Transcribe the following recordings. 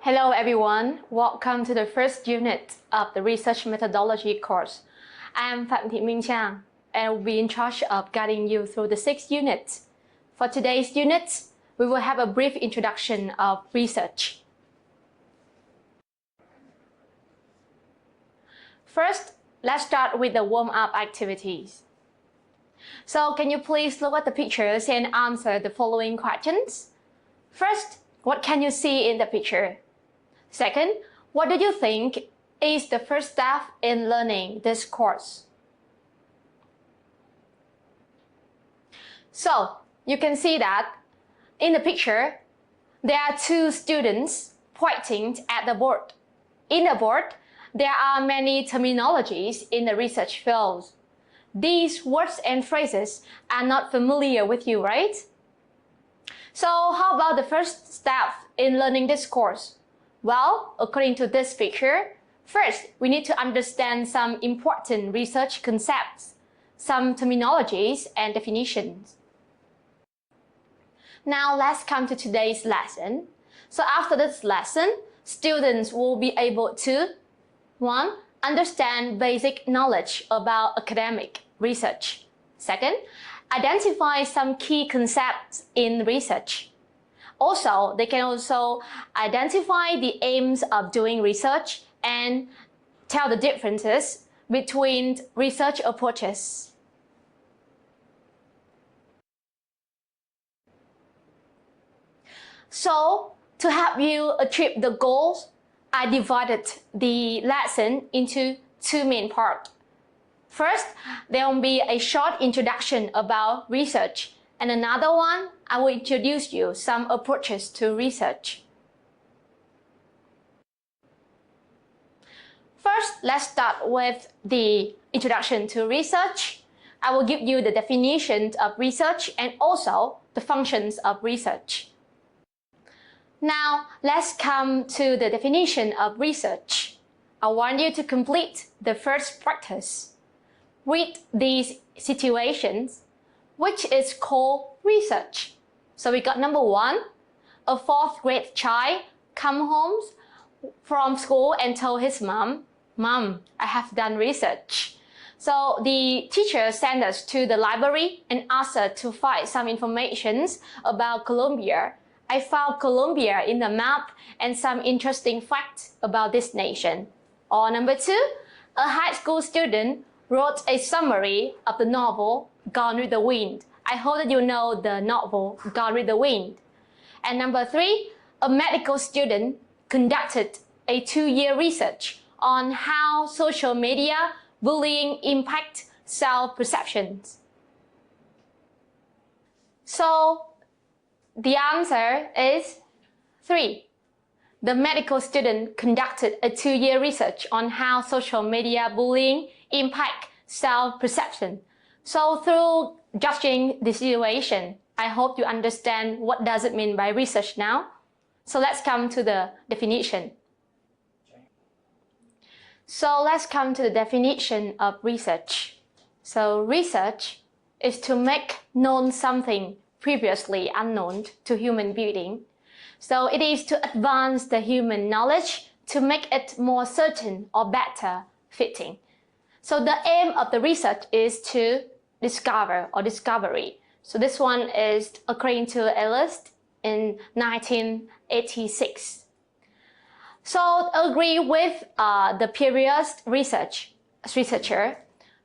Hello everyone, welcome to the first unit of the Research Methodology course. I am Phạm Thị Minh Trang and I will be in charge of guiding you through the 6th unit. For today's unit, we will have a brief introduction of research. First, let's start with the warm-up activities. So can you please look at the pictures and answer the following questions? First, what can you see in the picture? Second, what do you think is the first step in learning this course? So, you can see that in the picture, there are two students pointing at the board. In the board, there are many terminologies in the research field. These words and phrases are not familiar with you, right? So how about the first step in learning this course? Well, according to this picture, first we need to understand some important research concepts, some terminologies and definitions. Now let's come to today's lesson. So after this lesson, students will be able to 1. Understand basic knowledge about academic research. Second, identify some key concepts in research. Also, they can also identify the aims of doing research and tell the differences between research approaches. So, to help you achieve the goals, I divided the lesson into two main parts. First, there will be a short introduction about research, and another one, I will introduce you some approaches to research. First, let's start with the introduction to research. I will give you the definition of research and also the functions of research. Now, let's come to the definition of research. I want you to complete the first practice. Read these situations, which is called research. So we got number 1, a 4th grade child come home from school and told his mom, "Mom, I have done research." So the teacher sent us to the library and asked us to find some information about Colombia. I found Colombia in the map and some interesting facts about this nation. Or number 2, a high school student wrote a summary of the novel Gone with the Wind. I hope that you know the novel Gone with the Wind. And number 3, a medical student conducted a 2-year research on how social media bullying impact self-perceptions. So the answer is 3. The medical student conducted a 2-year research on how social media bullying impact self-perception. So through judging the situation, I hope you understand what does it mean by research now. So let's come to the definition. So let's come to the definition of research. So research is to make known something previously unknown to human being. So it is to advance the human knowledge to make it more certain or better fitting. So the aim of the research is to discover or discovery. So this one is according to a list in 1986. So agree with the previous researcher.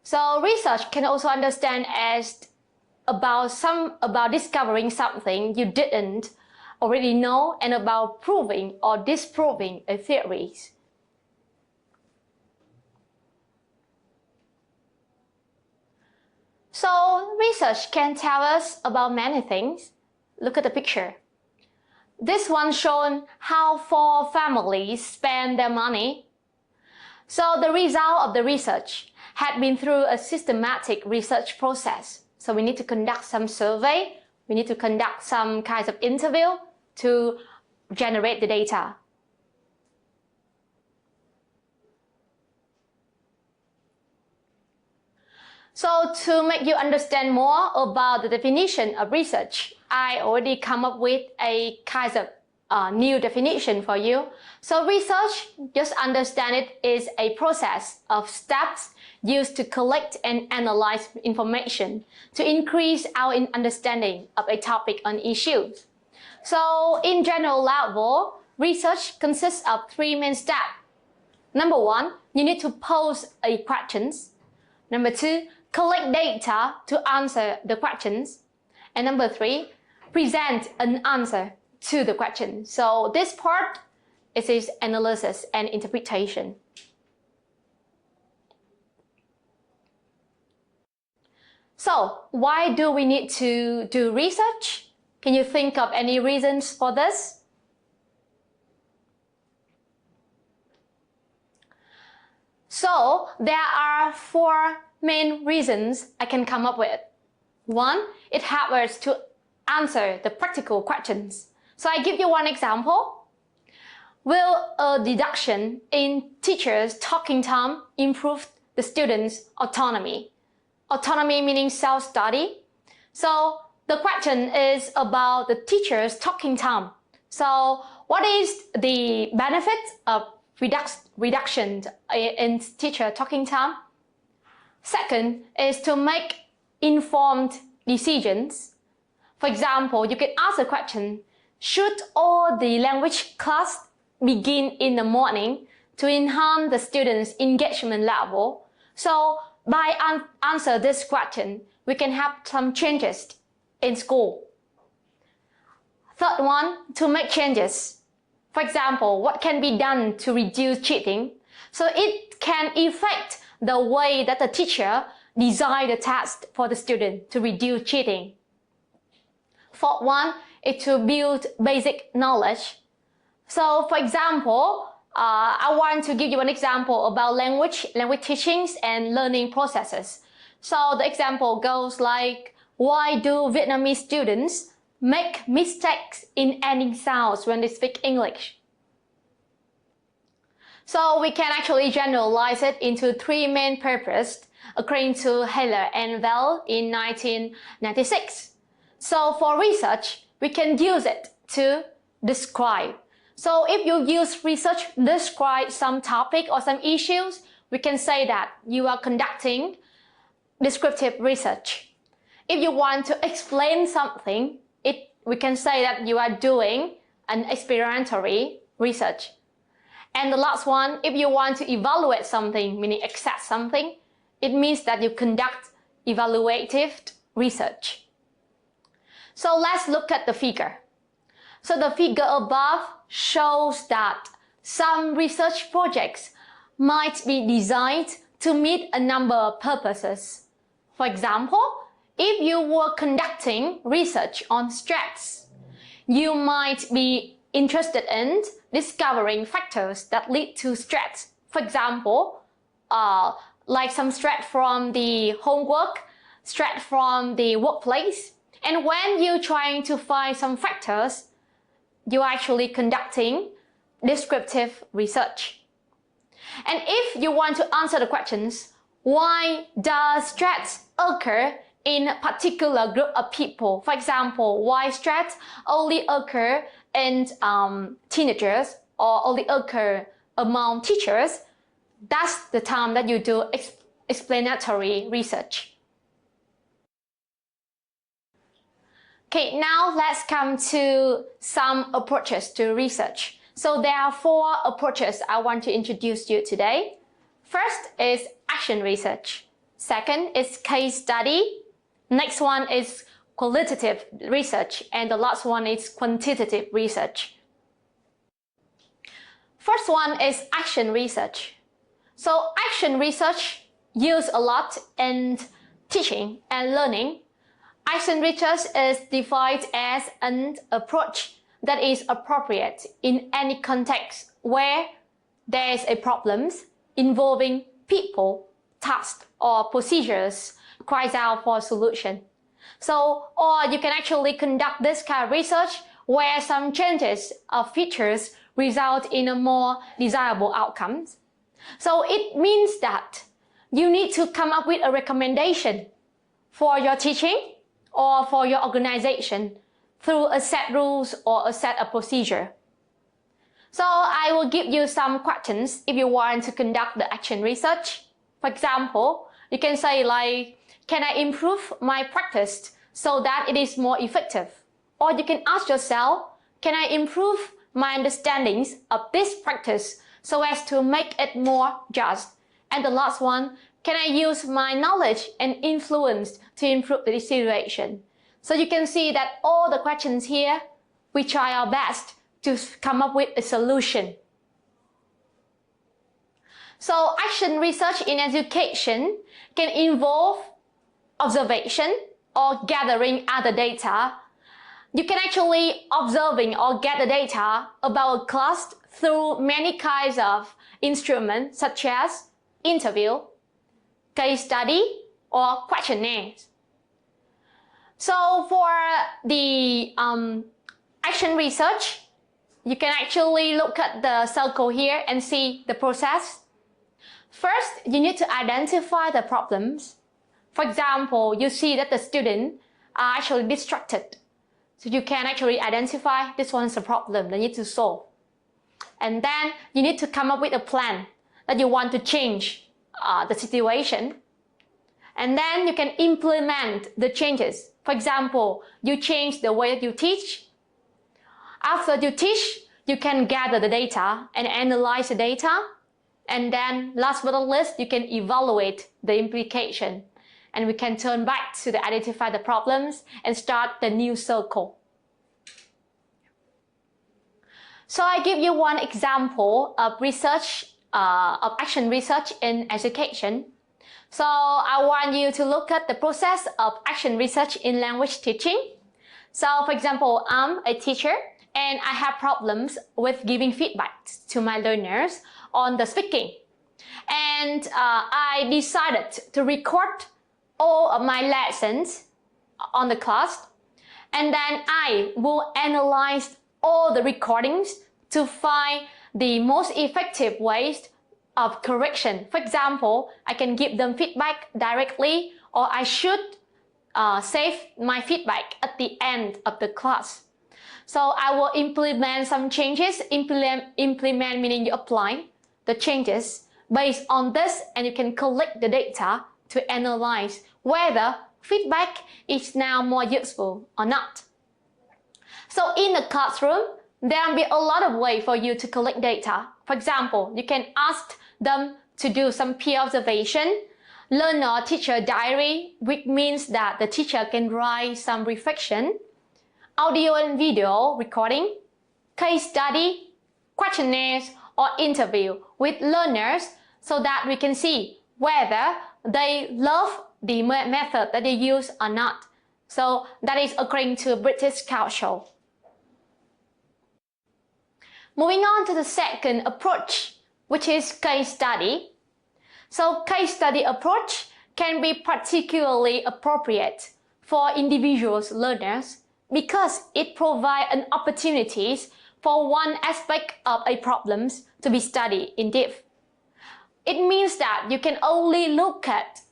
So research can also understand as about discovering something you didn't already know and about proving or disproving a theory. So research can tell us about many things. Look at the picture. This one shows how 4 families spend their money. So the result of the research had been through a systematic research process. So we need to conduct some survey, we need to conduct some kinds of interview to generate the data. So to make you understand more about the definition of research, I already come up with a kind of new definition for you. So research, just understand it, is a process of steps used to collect and analyze information to increase our understanding of a topic or issue. So in general level, research consists of 3 main steps. Number 1, you need to pose a questions. Number 2, collect data to answer the questions. And number 3, present an answer to the question. So this part is analysis and interpretation. So why do we need to do research? Can you think of any reasons for this? So there are 4 main reasons I can come up with. 1, it helps us to answer the practical questions. So I give you one example. Will a deduction in teachers' talking time improve the students' autonomy? Autonomy meaning self-study. So the question is about the teacher's talking time. So what is the benefit of reduction in teacher talking time? Second is to make informed decisions. For example, you can ask a question, should all the language class begin in the morning to enhance the students' engagement level? So by answer this question, we can have some changes in school. Third one, to make changes. For example, what can be done to reduce cheating? So it can affect the way that the teacher design the test for the student to reduce cheating. Fourth one is to build basic knowledge. So for example, I want to give you an example about language teachings and learning processes. So the example goes like, why do Vietnamese students make mistakes in ending sounds when they speak English? So we can actually generalize it into 3 main purposes according to Haller and Bell in 1996. So for research, we can use it to describe. So if you use research to describe some topic or some issues, we can say that you are conducting descriptive research. If you want to explain something, we can say that you are doing an experimentary research. And the last one, if you want to evaluate something, meaning assess something, it means that you conduct evaluative research. So let's look at the figure. So the figure above shows that some research projects might be designed to meet a number of purposes. For example, if you were conducting research on stress, you might be interested in discovering factors that lead to stress. For example, like some stress from the homework, stress from the workplace. And when you're trying to find some factors, you're actually conducting descriptive research. And if you want to answer the questions, why does stress occur in a particular group of people? For example, why stress only occur in teenagers or only occur among teachers? That's the time that you do explanatory research. Okay, now let's come to some approaches to research. So there are 4 approaches I want to introduce you today. First is action research. Second is case study. Next one is qualitative research. And the last one is quantitative research. First one is action research. So action research used a lot in teaching and learning. Action research is defined as an approach that is appropriate in any context where there is a problem involving people, tasks, or procedures cries out for a solution. So, or you can actually conduct this kind of research where some changes of features result in a more desirable outcomes. So it means that you need to come up with a recommendation for your teaching or for your organization through a set rules or a set of procedure. So I will give you some questions if you want to conduct the action research. For example, you can say like, can I improve my practice so that it is more effective? Or you can ask yourself, can I improve my understandings of this practice so as to make it more just? And the last one, can I use my knowledge and influence to improve the situation? So you can see that all the questions here, we try our best to come up with a solution. So action research in education can involve observation or gathering other data. You can actually observing or gather data about a class through many kinds of instruments such as interview, case study, or questionnaires. So for the action research, you can actually look at the circle here and see the process. First, you need to identify the problems. For example, you see that the students are actually distracted. So you can actually identify this one is a problem they need to solve. And then you need to come up with a plan that you want to change the situation. And then you can implement the changes. For example, you change the way that you teach. After you teach, you can gather the data and analyze the data. And then last but not least, you can evaluate the implication. And we can turn back to identify the problems and start the new circle. So I give you one example of research, of action research in education. So I want you to look at the process of action research in language teaching. So for example, I'm a teacher and I have problems with giving feedback to my learners on the speaking. And I decided to record all of my lessons on the class. And then I will analyze all the recordings to find the most effective ways of correction. For example, I can give them feedback directly, or I should save my feedback at the end of the class. So I will implement some changes. Implement meaning you apply the changes based on this, and you can collect the data to analyze whether feedback is now more useful or not. So in the classroom, there will be a lot of ways for you to collect data. For example, you can ask them to do some peer observation, learner-teacher diary, which means that the teacher can write some reflection, audio and video recording, case study, questionnaires, or interview with learners so that we can see whether they love the method that they use or not. So that is according to British Council. Moving on to the second approach, which is case study. So case study approach can be particularly appropriate for individual learners because it provides an opportunities for one aspect of a problem to be studied in depth. It means that you can only look at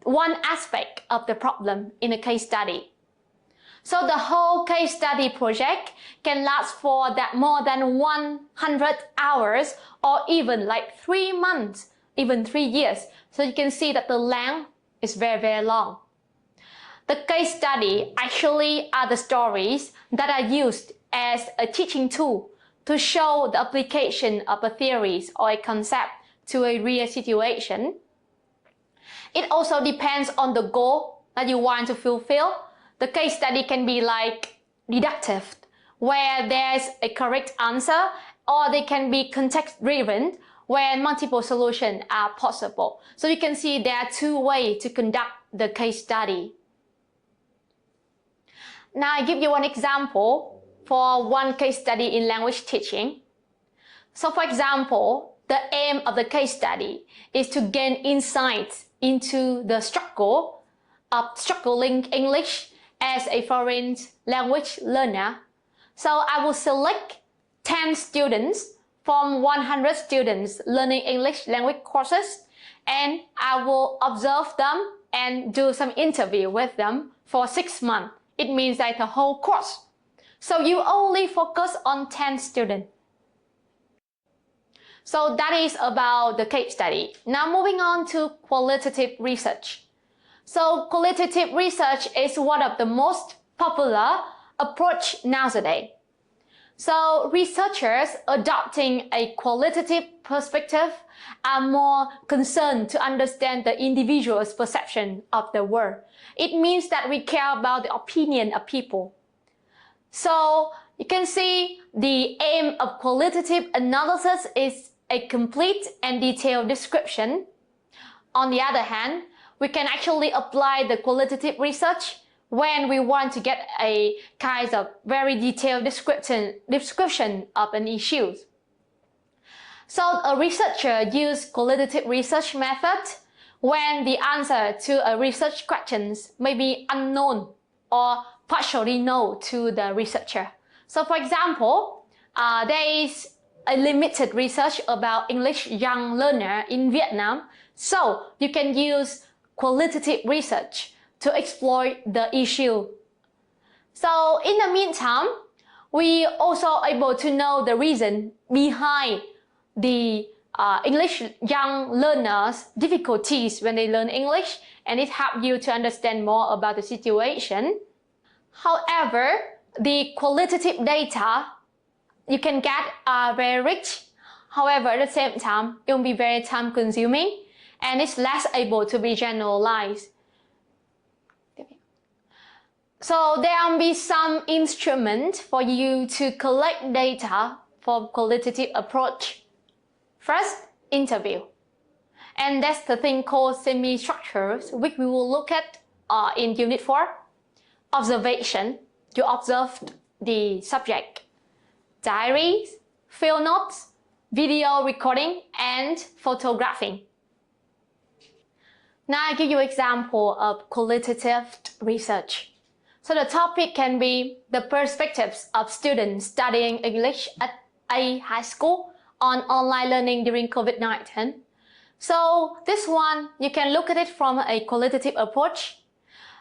one aspect of the problem in a case study. So the whole case study project can last for more than 100 hours or even like 3 months, even 3 years. So you can see that the length is very, very long. The case study actually are the stories that are used as a teaching tool to show the application of a theory or a concept to a real situation. It also depends on the goal that you want to fulfill. The case study can be like deductive, where there's a correct answer, or they can be context-driven, where multiple solutions are possible. So you can see there are 2 ways to conduct the case study. Now I give you one example for one case study in language teaching. So for example, the aim of the case study is to gain insights into the struggle of struggling English as a foreign language learner. So I will select 10 students from 100 students learning English language courses, and I will observe them and do some interview with them for 6 months. It means like the whole course. So you only focus on 10 students. So that is about the case study. Now moving on to qualitative research. So qualitative research is one of the most popular approach nowadays. So researchers adopting a qualitative perspective are more concerned to understand the individual's perception of the world. It means that we care about the opinion of people. So you can see the aim of qualitative analysis is a complete and detailed description. On the other hand, we can actually apply the qualitative research when we want to get a kind of very detailed description of an issue. So a researcher uses qualitative research method when the answer to a research question may be unknown or partially known to the researcher. So for example, there is a limited research about English young learner in Vietnam. So you can use qualitative research to exploit the issue. So in the meantime, we also able to know the reason behind the English young learners' difficulties when they learn English, and it helps you to understand more about the situation. However, the qualitative data you can get are very rich. However, at the same time, it will be very time consuming and it's less able to be generalized. So there will be some instruments for you to collect data for qualitative approach. First, interview. And that's the thing called semi-structures, which we will look at in Unit 4. Observation. You observed the subject. Diaries, field notes, video recording, and photographing. Now I give you an example of qualitative research. So the topic can be the perspectives of students studying English at a high school on online learning during COVID-19. So this one, you can look at it from a qualitative approach.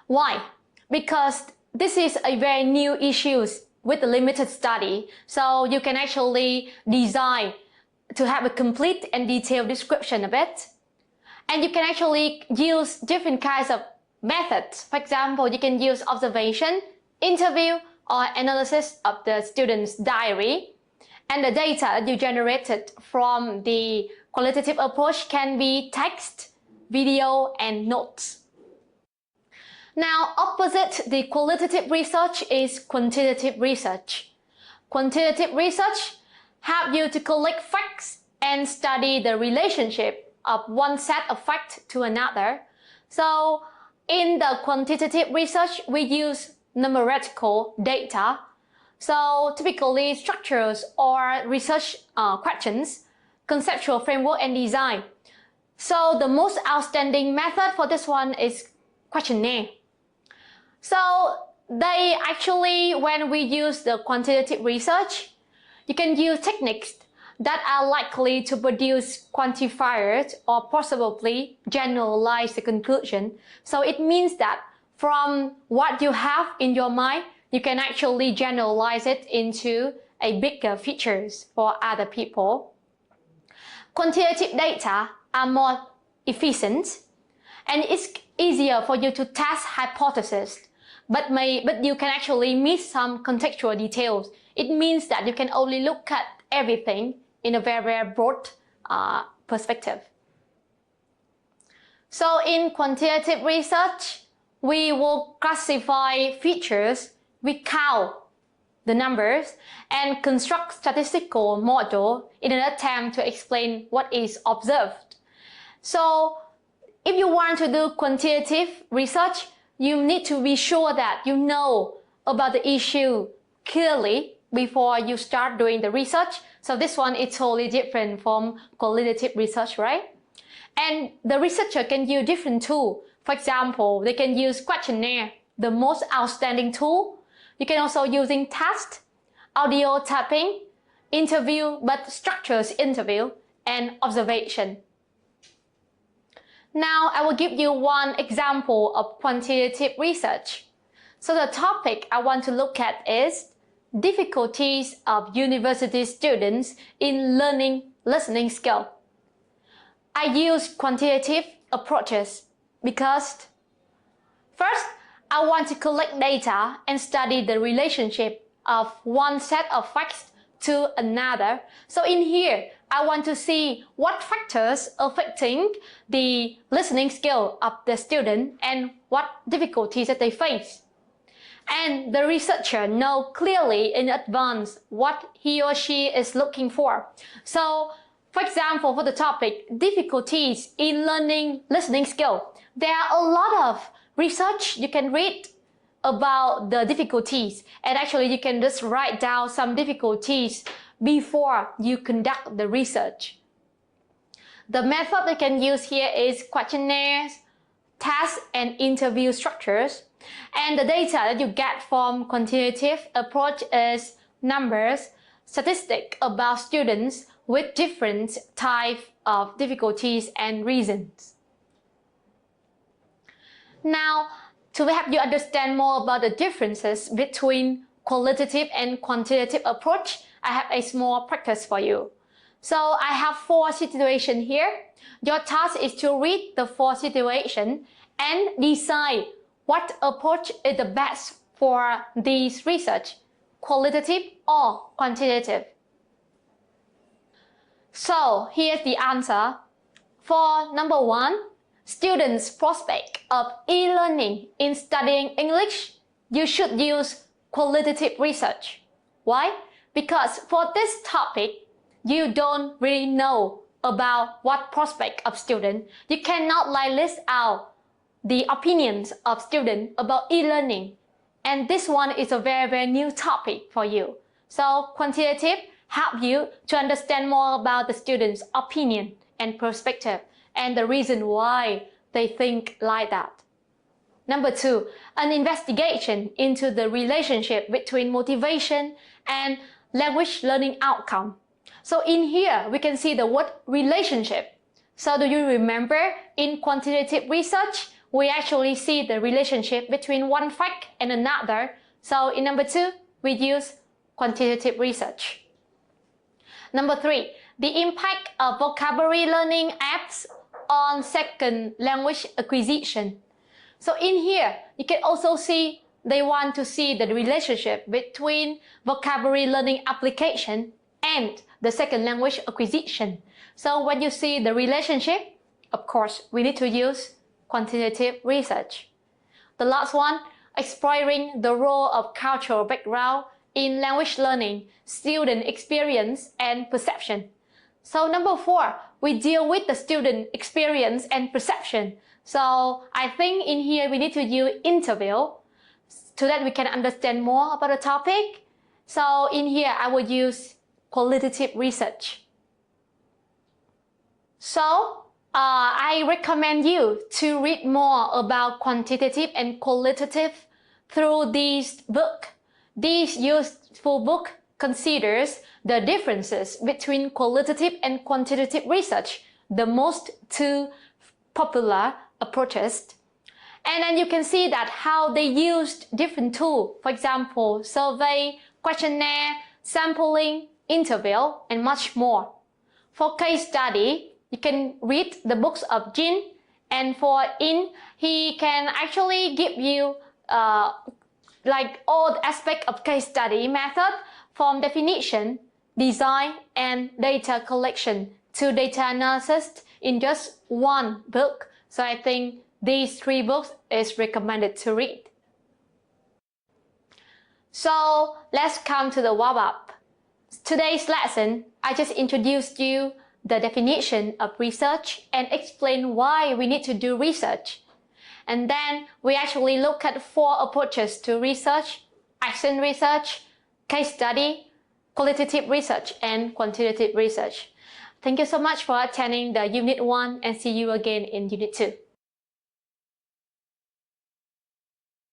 Why? Because this is a very new issue with a limited study. So you can actually design to have a complete and detailed description of it. And you can actually use different kinds of methods. For example, you can use observation, interview, or analysis of the student's diary. And the data that you generated from the qualitative approach can be text, video, and notes. Now, opposite the qualitative research is quantitative research. Quantitative research helps you to collect facts and study the relationship of one set of facts to another. So, in the quantitative research, we use numerical data. So typically structures or research questions, conceptual framework and design. So the most outstanding method for this one is questionnaire. So they actually, when we use the quantitative research, you can use techniques that are likely to produce quantifiers or possibly generalize the conclusion. So it means that from what you have in your mind, you can actually generalize it into a bigger features for other people. Quantitative data are more efficient and it's easier for you to test hypotheses, but you can actually miss some contextual details. It means that you can only look at everything in a very, very broad perspective. So in quantitative research, we will classify features, we count the numbers, and construct statistical model in an attempt to explain what is observed. So if you want to do quantitative research, you need to be sure that you know about the issue clearly before you start doing the research. So this one is totally different from qualitative research, right? And the researcher can use different tools. For example, they can use questionnaire, the most outstanding tool. You can also using test, audio tapping, interview, but structures interview, and observation. Now I will give you one example of quantitative research. So the topic I want to look at is difficulties of university students in learning listening skill. I use quantitative approaches because first, I want to collect data and study the relationship of one set of facts to another. So in here, I want to see what factors affecting the listening skill of the student and what difficulties that they face. And the researcher knows clearly in advance what he or she is looking for. So, for example, for the topic, difficulties in learning listening skill, there are a lot of research you can read about the difficulties, and actually you can just write down some difficulties before you conduct the research. The method you can use here is questionnaires, tasks, and interview structures. And the data that you get from quantitative approach is numbers, statistics about students with different types of difficulties and reasons. Now, to help you understand more about the differences between qualitative and quantitative approach, I have a small practice for you. So I have 4 situations here. Your task is to read the 4 situations and decide what approach is the best for this research, qualitative or quantitative. So here's the answer. For number 1, students' prospect of e-learning in studying English, you should use qualitative research. Why? Because for this topic, you don't really know about what prospect of student. You cannot list out the opinions of students about e-learning. And this one is a very, very new topic for you. So quantitative help you to understand more about the students' opinion and perspective and the reason why they think like that. Number 2, an investigation into the relationship between motivation and language learning outcome. So in here, we can see the word relationship. So do you remember in quantitative research, we actually see the relationship between one fact and another. So in number 2, we use quantitative research. Number 3, the impact of vocabulary learning apps on second language acquisition. So in here, you can also see they want to see the relationship between vocabulary learning application and the second language acquisition. So when you see the relationship, of course, we need to use quantitative research. The last one, exploring the role of cultural background in language learning, student experience and perception. So number 4, we deal with the student experience and perception. So I think in here we need to use interview so that we can understand more about the topic. So in here I will use qualitative research. So I recommend you to read more about quantitative and qualitative through this book. This useful book considers the differences between qualitative and quantitative research, the most 2 popular approaches. And then you can see that how they used different tools, for example, survey, questionnaire, sampling, interview, and much more. For case study, you can read the books of Jin, and for In, he can actually give you like all the aspects of case study method from definition, design, and data collection to data analysis in just one book. So I think these 3 books is recommended to read. So let's come to the wrap-up. Today's lesson, I just introduced you the definition of research and explain why we need to do research. And then we actually look at 4 approaches to research: action research, case study, qualitative research, and quantitative research. Thank you so much for attending the Unit 1 and see you again in Unit 2.